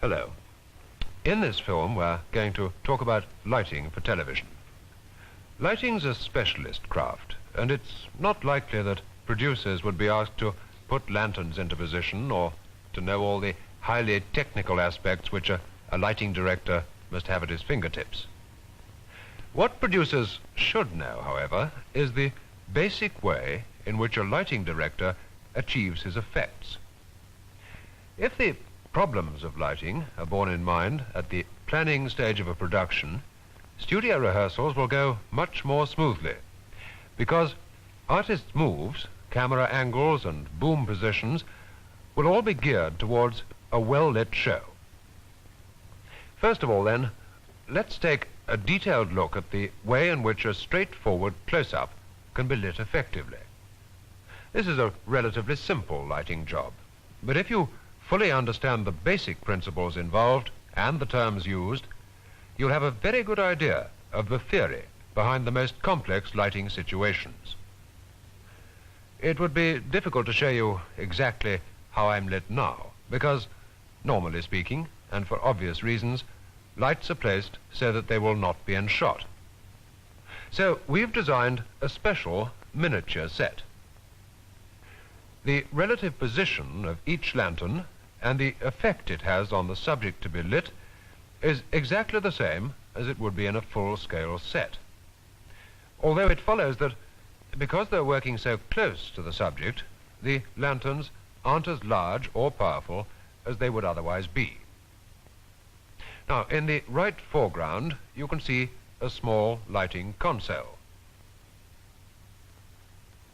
Hello. In this film, we're going to talk about lighting for television. Lighting's a specialist craft, and it's not likely that producers would be asked to put lanterns into position or to know all the highly technical aspects which a lighting director must have at his fingertips. What producers should know, however, is the basic way in which a lighting director achieves his effects. If the problems of lighting are borne in mind at the planning stage of a production, studio rehearsals will go much more smoothly, because artists' moves, camera angles and boom positions will all be geared towards a well-lit show. First of all, then, let's take a detailed look at the way in which a straightforward close-up can be lit effectively. This is a relatively simple lighting job, but if you fully understand the basic principles involved and the terms used, you'll have a very good idea of the theory behind the most complex lighting situations. It would be difficult to show you exactly how I'm lit now, because, normally speaking, and for obvious reasons, lights are placed so that they will not be enshot. So we've designed a special miniature set. The relative position of each lantern and the effect it has on the subject to be lit is exactly the same as it would be in a full-scale set. Although it follows that because they're working so close to the subject, the lanterns aren't as large or powerful as they would otherwise be. Now, in the right foreground, you can see a small lighting console,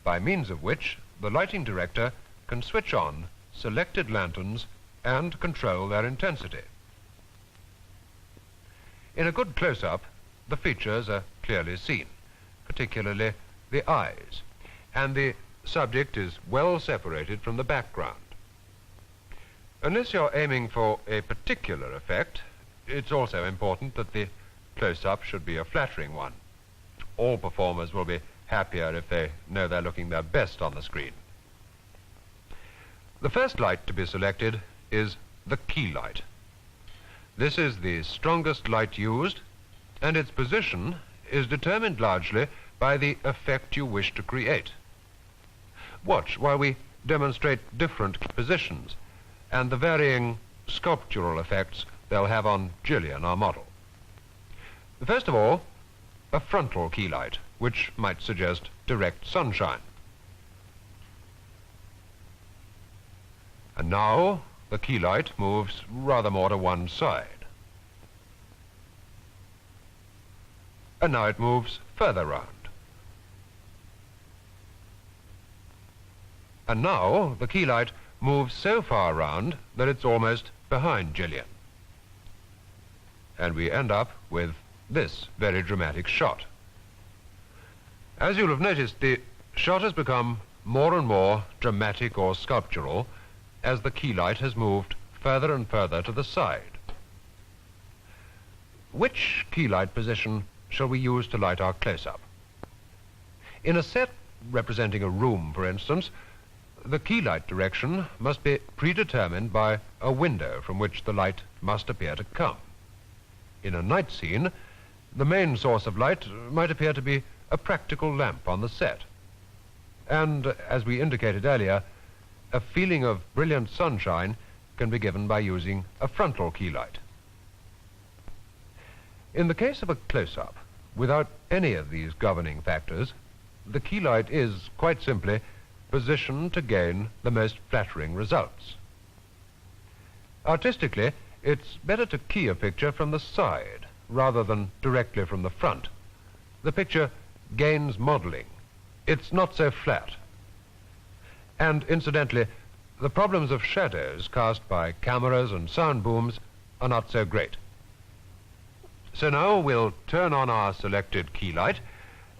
by means of which the lighting director can switch on selected lanterns and control their intensity. In a good close-up, the features are clearly seen, particularly the eyes, and the subject is well separated from the background. Unless you're aiming for a particular effect, it's also important that the close-up should be a flattering one. All performers will be happier if they know they're looking their best on the screen. The first light to be selected is the key light. This is the strongest light used, and its position is determined largely by the effect you wish to create. Watch while we demonstrate different positions and the varying sculptural effects they'll have on Gillian, our model. First of all, a frontal key light, which might suggest direct sunshine. And now the key light moves rather more to one side. And now it moves further round. And now the key light moves so far round that it's almost behind Gillian. And we end up with this very dramatic shot. As you'll have noticed, the shot has become more and more dramatic or sculptural as the key light has moved further and further to the side. Which key light position shall we use to light our close-up? In a set representing a room, for instance, the key light direction must be predetermined by a window from which the light must appear to come. In a night scene, the main source of light might appear to be a practical lamp on the set. And, as we indicated earlier, a feeling of brilliant sunshine can be given by using a frontal key light. In the case of a close-up, without any of these governing factors, the key light is, quite simply, positioned to gain the most flattering results. Artistically, it's better to key a picture from the side rather than directly from the front. The picture gains modeling it's not so flat. And incidentally, the problems of shadows cast by cameras and sound booms are not so great. So now we'll turn on our selected key light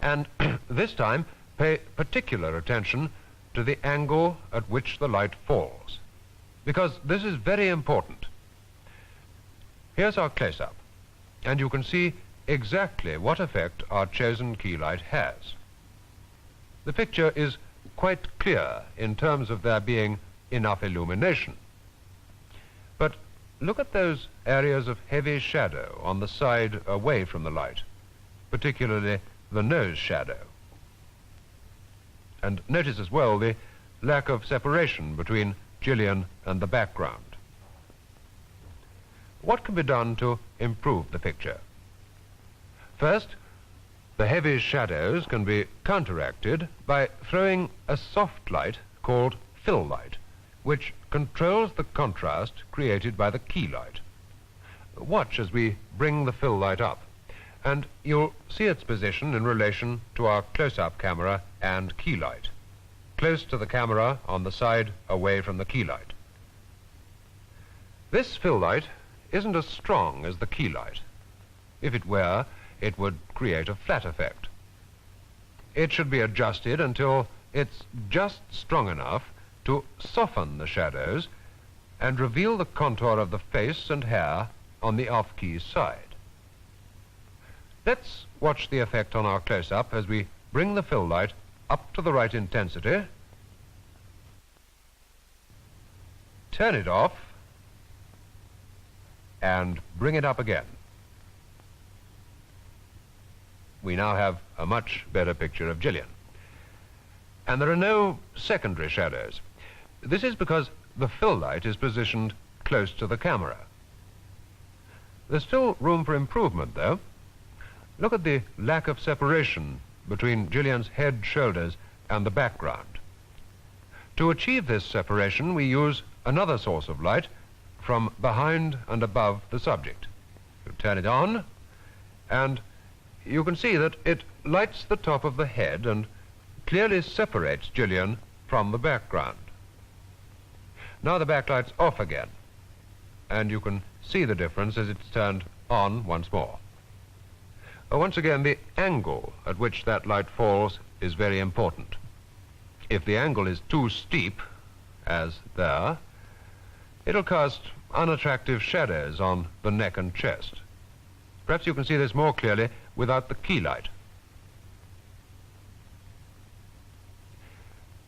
and this time pay particular attention to the angle at which the light falls, because this is very important. Here's our close-up, and you can see exactly what effect our chosen key light has. The picture is quite clear in terms of there being enough illumination. But look at those areas of heavy shadow on the side away from the light, particularly the nose shadow. And notice as well the lack of separation between Gillian and the background. What can be done to improve the picture? First, the heavy shadows can be counteracted by throwing a soft light called fill light, which controls the contrast created by the key light. Watch as we bring the fill light up, and you'll see its position in relation to our close-up camera and key light, close to the camera on the side away from the key light. This fill light isn't as strong as the key light. If it were, it would create a flat effect. It should be adjusted until it's just strong enough to soften the shadows and reveal the contour of the face and hair on the off-key side. Let's watch the effect on our close-up as we bring the fill light up to the right intensity, turn it off, and bring it up again. We now have a much better picture of Gillian. And there are no secondary shadows. This is because the fill light is positioned close to the camera. There's still room for improvement, though. Look at the lack of separation between Gillian's head, shoulders, and the background. To achieve this separation, we use another source of light from behind and above the subject. You turn it on, and you can see that it lights the top of the head and clearly separates Gillian from the background. Now the backlight's off again, and you can see the difference as it's turned on once more. Once again, the angle at which that light falls is very important. If the angle is too steep, as there, it'll cast unattractive shadows on the neck and chest. Perhaps you can see this more clearly without the key light.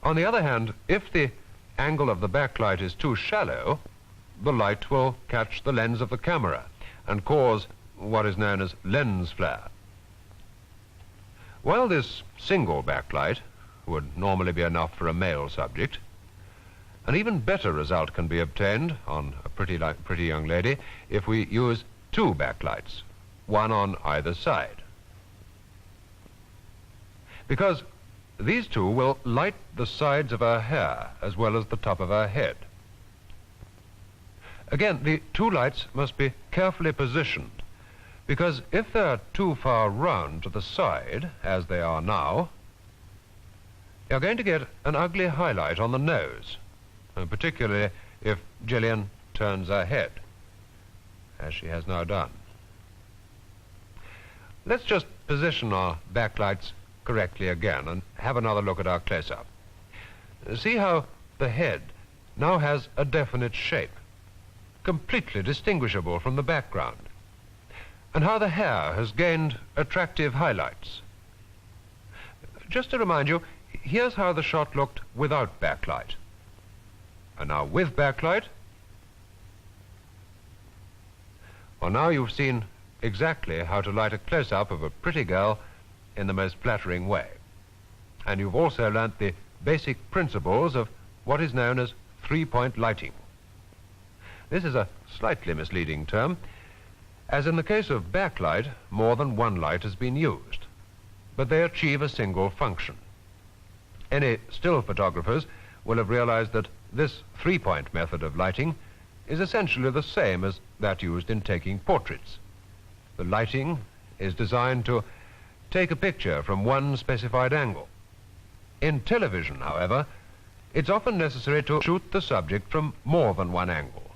On the other hand, if the angle of the backlight is too shallow, the light will catch the lens of the camera and cause what is known as lens flare. While this single backlight would normally be enough for a male subject, an even better result can be obtained on a pretty young lady if we use two backlights, one on either side. Because these two will light the sides of her hair as well as the top of her head. Again, the two lights must be carefully positioned, because if they're too far round to the side, as they are now, you're going to get an ugly highlight on the nose, and particularly if Gillian turns her head, as she has now done. Let's just position our backlights correctly again and have another look at our close-up. See how the head now has a definite shape, completely distinguishable from the background, and how the hair has gained attractive highlights. Just to remind you, here's how the shot looked without backlight. And now with backlight, well, now you've seen exactly how to light a close-up of a pretty girl in the most flattering way. And you've also learnt the basic principles of what is known as three-point lighting. This is a slightly misleading term, as in the case of backlight, more than one light has been used, but they achieve a single function. Any still photographers will have realized that this three-point method of lighting is essentially the same as that used in taking portraits. The lighting is designed to take a picture from one specified angle, In television, however, it's often necessary to shoot the subject from more than one angle.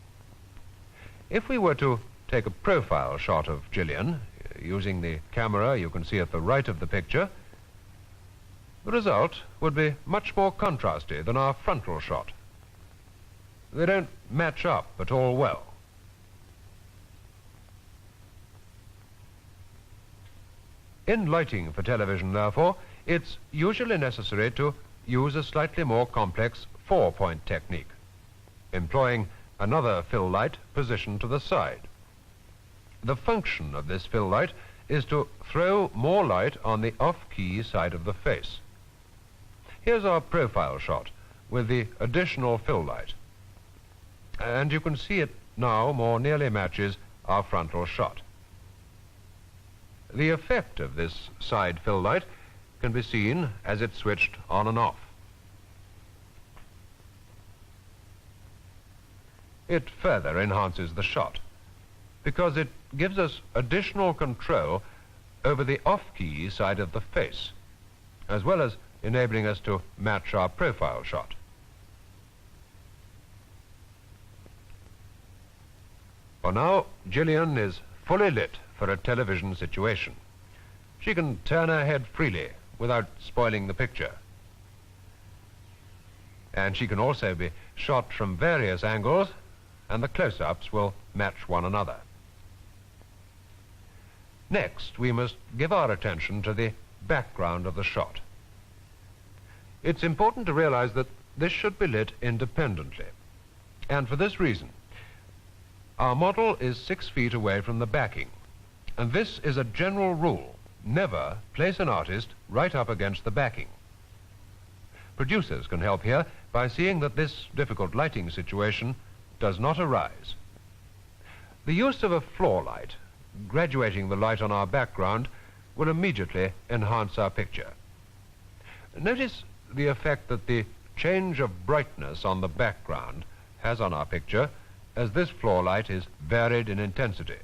If we were to take a profile shot of Gillian, using the camera you can see at the right of the picture, the result would be much more contrasty than our frontal shot. They don't match up at all well. In lighting for television, therefore, it's usually necessary to use a slightly more complex four-point technique, employing another fill light positioned to the side. The function of this fill light is to throw more light on the off-key side of the face. Here's our profile shot with the additional fill light, and you can see it now more nearly matches our frontal shot. The effect of this side fill light can be seen as it's switched on and off. It further enhances the shot because it gives us additional control over the off-key side of the face, as well as enabling us to match our profile shot. For now, Gillian is fully lit for a television situation. She can turn her head freely without spoiling the picture. And she can also be shot from various angles, and the close-ups will match one another. Next, we must give our attention to the background of the shot. It's important to realize that this should be lit independently. And for this reason, our model is 6 feet away from the backing. And this is a general rule. Never place an artist right up against the backing. Producers can help here by seeing that this difficult lighting situation does not arise. The use of a floor light, graduating the light on our background, will immediately enhance our picture. Notice the effect that the change of brightness on the background has on our picture as this floor light is varied in intensity.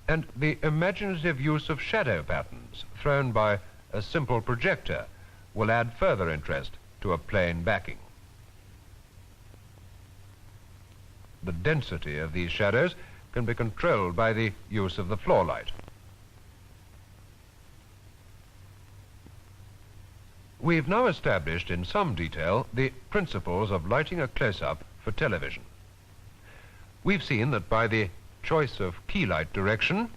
And the imaginative use of shadow patterns thrown by a simple projector will add further interest to a plain backing. The density of these shadows can be controlled by the use of the floor light. We've now established in some detail the principles of lighting a close-up for television. We've seen that by the choice of key light direction,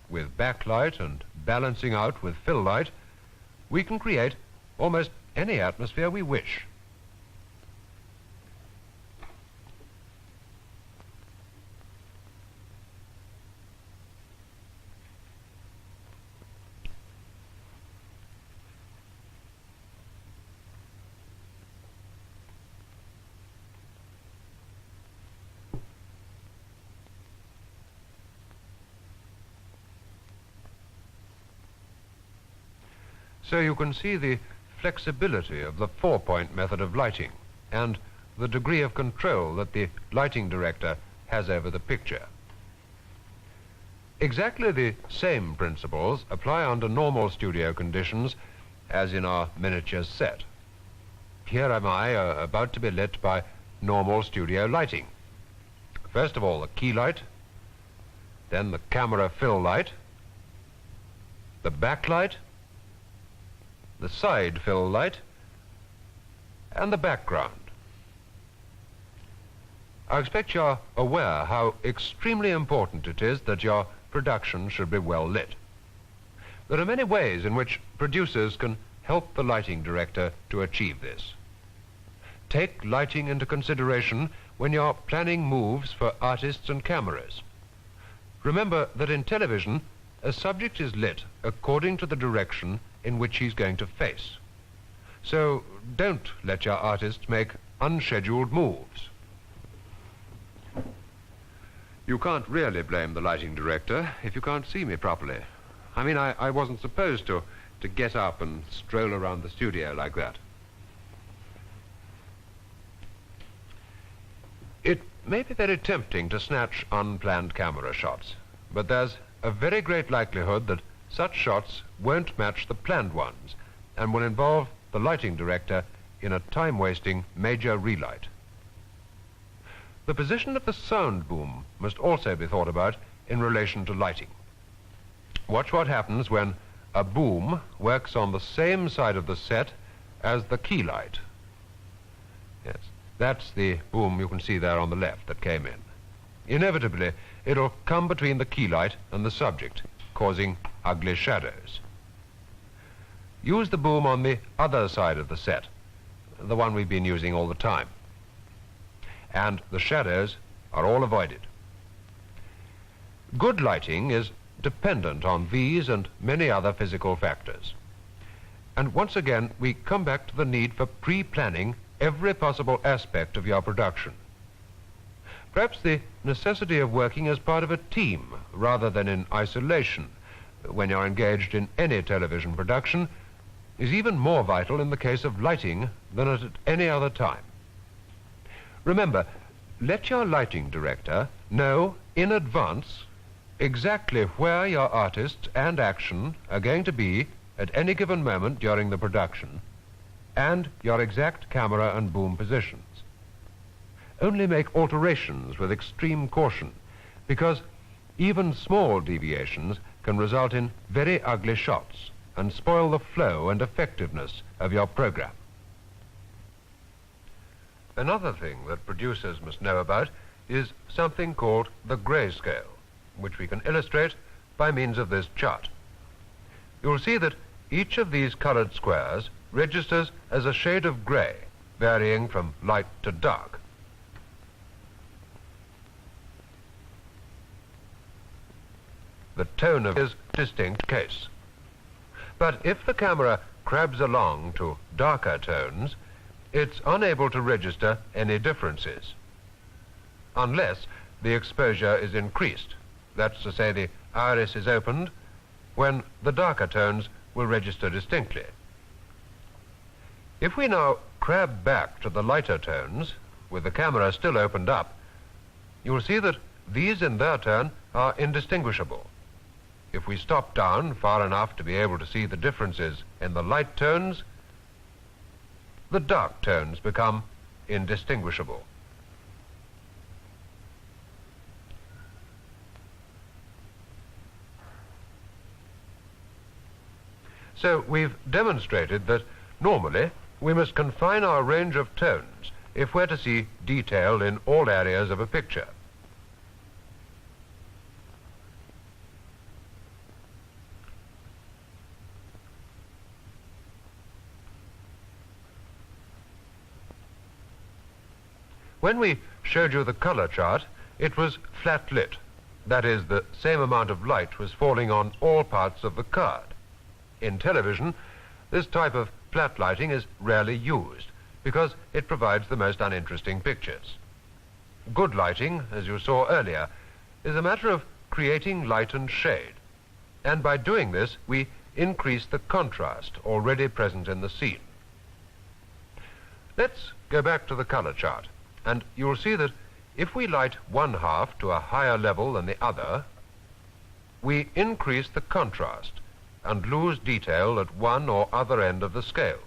with backlight and balancing out with fill light, we can create almost any atmosphere we wish. So you can see the flexibility of the four-point method of lighting and the degree of control that the lighting director has over the picture. Exactly the same principles apply under normal studio conditions as in our miniatures set. Here am I about to be lit by normal studio lighting. First of all, the key light, then the camera fill light, the backlight, the side fill light, and the background. I expect you're aware how extremely important it is that your production should be well lit. There are many ways in which producers can help the lighting director to achieve this. Take lighting into consideration when you're planning moves for artists and cameras. Remember that in television, a subject is lit according to the direction in which he's going to face. So don't let your artists make unscheduled moves. You can't really blame the lighting director if you can't see me properly. I mean, I wasn't supposed to get up and stroll around the studio like that. It may be very tempting to snatch unplanned camera shots, but there's a very great likelihood that such shots won't match the planned ones and will involve the lighting director in a time-wasting major relight. The position of the sound boom must also be thought about in relation to lighting. Watch what happens when a boom works on the same side of the set as the key light. Yes, that's the boom you can see there on the left that came in. Inevitably, it'll come between the key light and the subject, causing ugly shadows. Use the boom on the other side of the set, the one we've been using all the time, and the shadows are all avoided. Good lighting is dependent on these and many other physical factors. And once again, we come back to the need for pre-planning every possible aspect of your production. Perhaps the necessity of working as part of a team rather than in isolation when you're engaged in any television production is even more vital in the case of lighting than at any other time. Remember, let your lighting director know in advance exactly where your artists and action are going to be at any given moment during the production, and your exact camera and boom positions. Only make alterations with extreme caution, because even small deviations can result in very ugly shots and spoil the flow and effectiveness of your program. Another thing that producers must know about is something called the grayscale, which we can illustrate by means of this chart. You'll see that each of these colored squares registers as a shade of gray, varying from light to dark. The tone of his distinct case. But if the camera crabs along to darker tones, it's unable to register any differences, unless the exposure is increased. That's to say, the iris is opened, when the darker tones will register distinctly. If we now crab back to the lighter tones, with the camera still opened up, you will see that these in their turn are indistinguishable. If we stop down far enough to be able to see the differences in the light tones, the dark tones become indistinguishable. So we've demonstrated that normally we must confine our range of tones if we're to see detail in all areas of a picture. When we showed you the color chart, it was flat lit. That is, the same amount of light was falling on all parts of the card. In television, this type of flat lighting is rarely used because it provides the most uninteresting pictures. Good lighting, as you saw earlier, is a matter of creating light and shade. And by doing this, we increase the contrast already present in the scene. Let's go back to the color chart, and you'll see that if we light one half to a higher level than the other, we increase the contrast and lose detail at one or other end of the scale.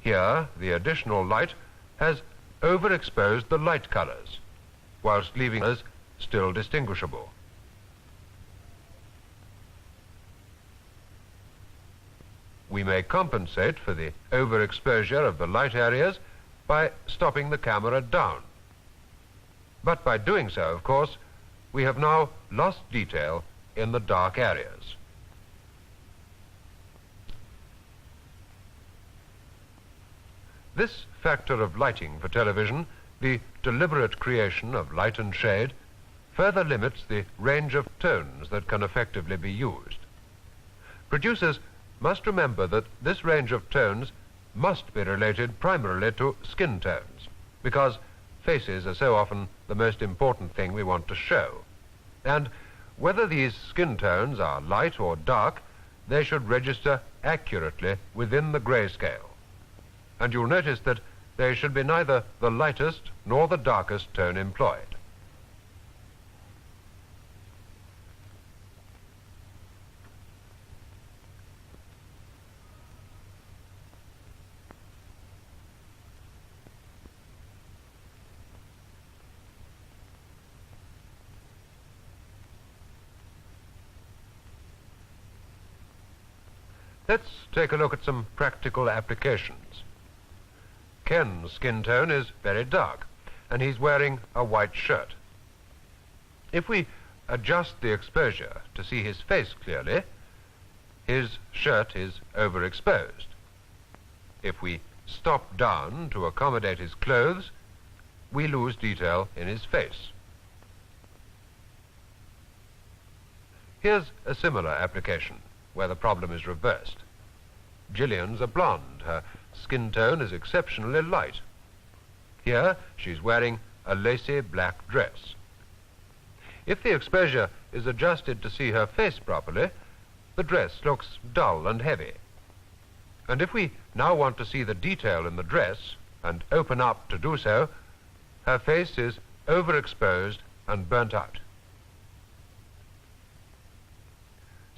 Here, the additional light has overexposed the light colors, whilst leaving us still distinguishable. We may compensate for the overexposure of the light areas by stopping the camera down. But by doing so, of course, we have now lost detail in the dark areas. This factor of lighting for television, the deliberate creation of light and shade, further limits the range of tones that can effectively be used. Producers must remember that this range of tones must be related primarily to skin tones, because faces are so often the most important thing we want to show. And whether these skin tones are light or dark, they should register accurately within the grayscale. And you'll notice that they should be neither the lightest nor the darkest tone employed. Let's take a look at some practical applications. Ken's skin tone is very dark, and he's wearing a white shirt. If we adjust the exposure to see his face clearly, his shirt is overexposed. If we stop down to accommodate his clothes, we lose detail in his face. Here's a similar application where the problem is reversed. Gillian's a blonde. Her skin tone is exceptionally light. Here she's wearing a lacy black dress. If the exposure is adjusted to see her face properly, the dress looks dull and heavy. And if we now want to see the detail in the dress and open up to do so, her face is overexposed and burnt out.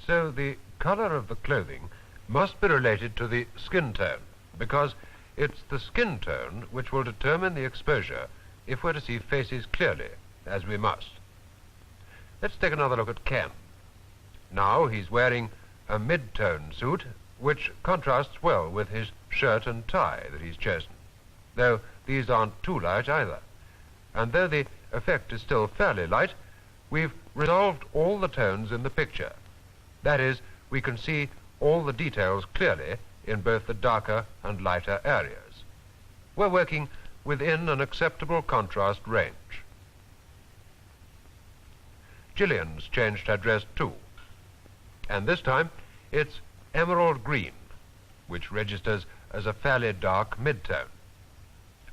So the color of the clothing must be related to the skin tone, because it's the skin tone which will determine the exposure if we're to see faces clearly, as we must. Let's take another look at Ken. Now he's wearing a mid-tone suit, which contrasts well with his shirt and tie that he's chosen, though these aren't too light either. And though the effect is still fairly light, we've resolved all the tones in the picture. That is, we can see all the details clearly in both the darker and lighter areas. We're working within an acceptable contrast range. Gillian's changed her dress too, and this time it's emerald green, which registers as a fairly dark mid-tone.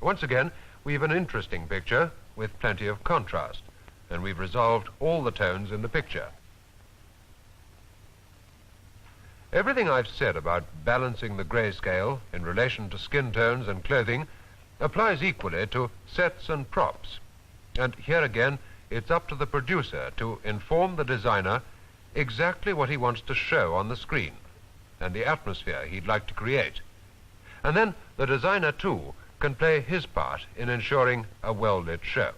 Once again, we've an interesting picture with plenty of contrast, and we've resolved all the tones in the picture. Everything I've said about balancing the grayscale in relation to skin tones and clothing applies equally to sets and props. And here again, it's up to the producer to inform the designer exactly what he wants to show on the screen and the atmosphere he'd like to create. And then the designer, too, can play his part in ensuring a well-lit show.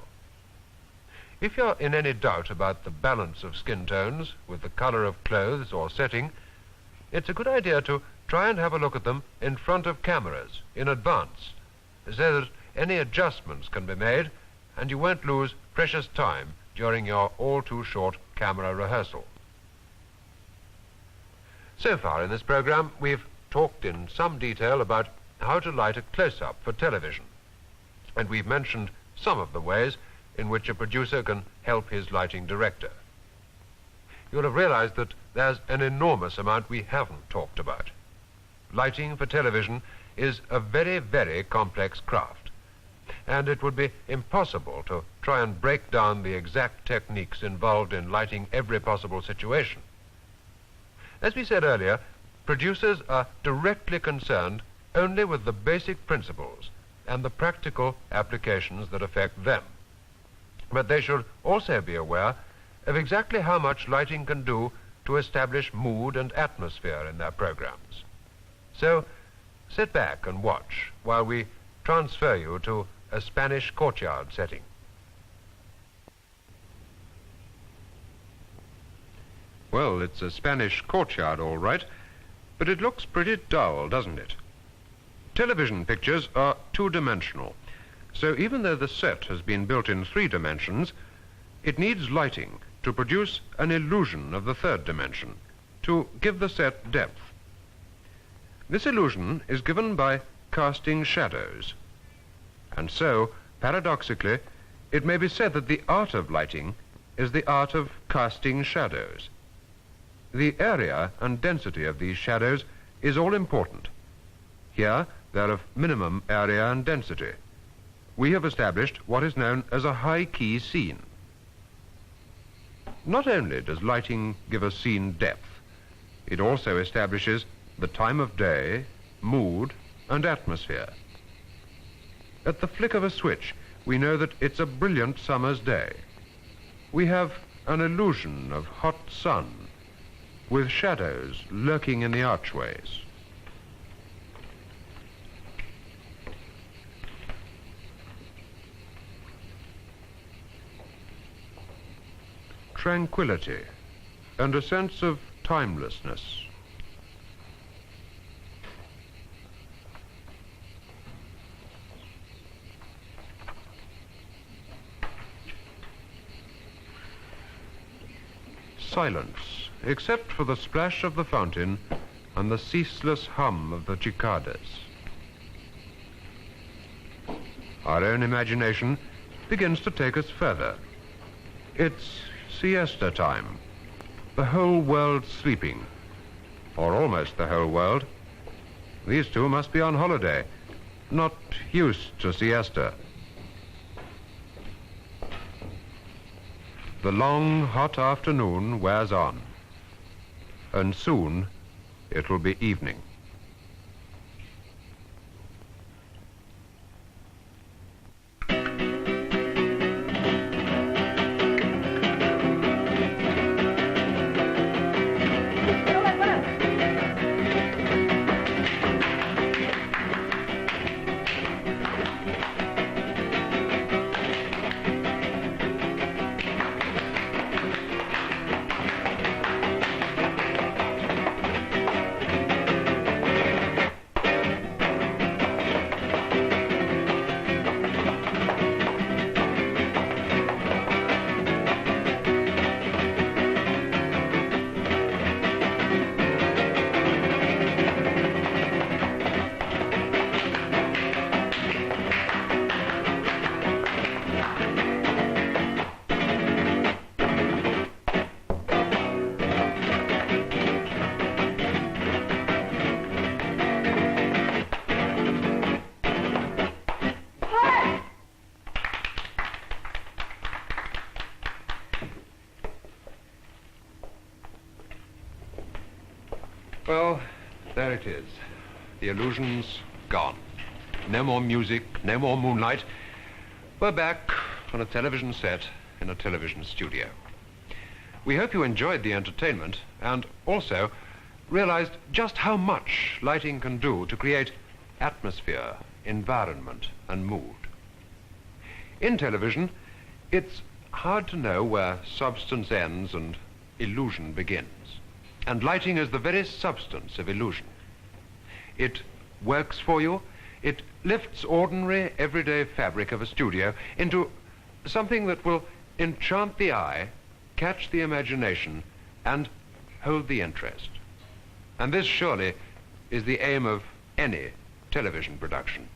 If you're in any doubt about the balance of skin tones with the color of clothes or setting, it's a good idea to try and have a look at them in front of cameras in advance, so that any adjustments can be made and you won't lose precious time during your all-too-short camera rehearsal. So far in this program, we've talked in some detail about how to light a close-up for television, and we've mentioned some of the ways in which a producer can help his lighting director. You'll have realized that there's an enormous amount we haven't talked about. Lighting for television is a very, very complex craft, and it would be impossible to try and break down the exact techniques involved in lighting every possible situation. As we said earlier, producers are directly concerned only with the basic principles and the practical applications that affect them. But they should also be aware of exactly how much lighting can do to establish mood and atmosphere in their programs. So sit back and watch while we transfer you to a Spanish courtyard setting. Well, it's a Spanish courtyard, all right, but it looks pretty dull, doesn't it? Television pictures are two-dimensional, so even though the set has been built in 3 dimensions, it needs lighting to produce an illusion of the 3rd dimension, to give the set depth. This illusion is given by casting shadows. And so, paradoxically, it may be said that the art of lighting is the art of casting shadows. The area and density of these shadows is all important. Here, they're of minimum area and density. We have established what is known as a high-key scene. Not only does lighting give a scene depth, it also establishes the time of day, mood, and atmosphere. At the flick of a switch, we know that it's a brilliant summer's day. We have an illusion of hot sun, with shadows lurking in the archways. Tranquility and a sense of timelessness. silence, except for the splash of the fountain and the ceaseless hum of the cicadas. Our own imagination begins to take us further. It's siesta time, the whole world sleeping, or almost the whole world. These two must be on holiday, not used to siesta. The long, hot afternoon wears on, and soon it will be evening. Well, there it is. The illusion's gone. No more music, no more moonlight. We're back on a television set in a television studio. We hope you enjoyed the entertainment and also realized just how much lighting can do to create atmosphere, environment, and mood. In television, it's hard to know where substance ends and illusion begins. And lighting is the very substance of illusion. It works for you. It lifts ordinary, everyday fabric of a studio into something that will enchant the eye, catch the imagination, and hold the interest. And this surely is the aim of any television production.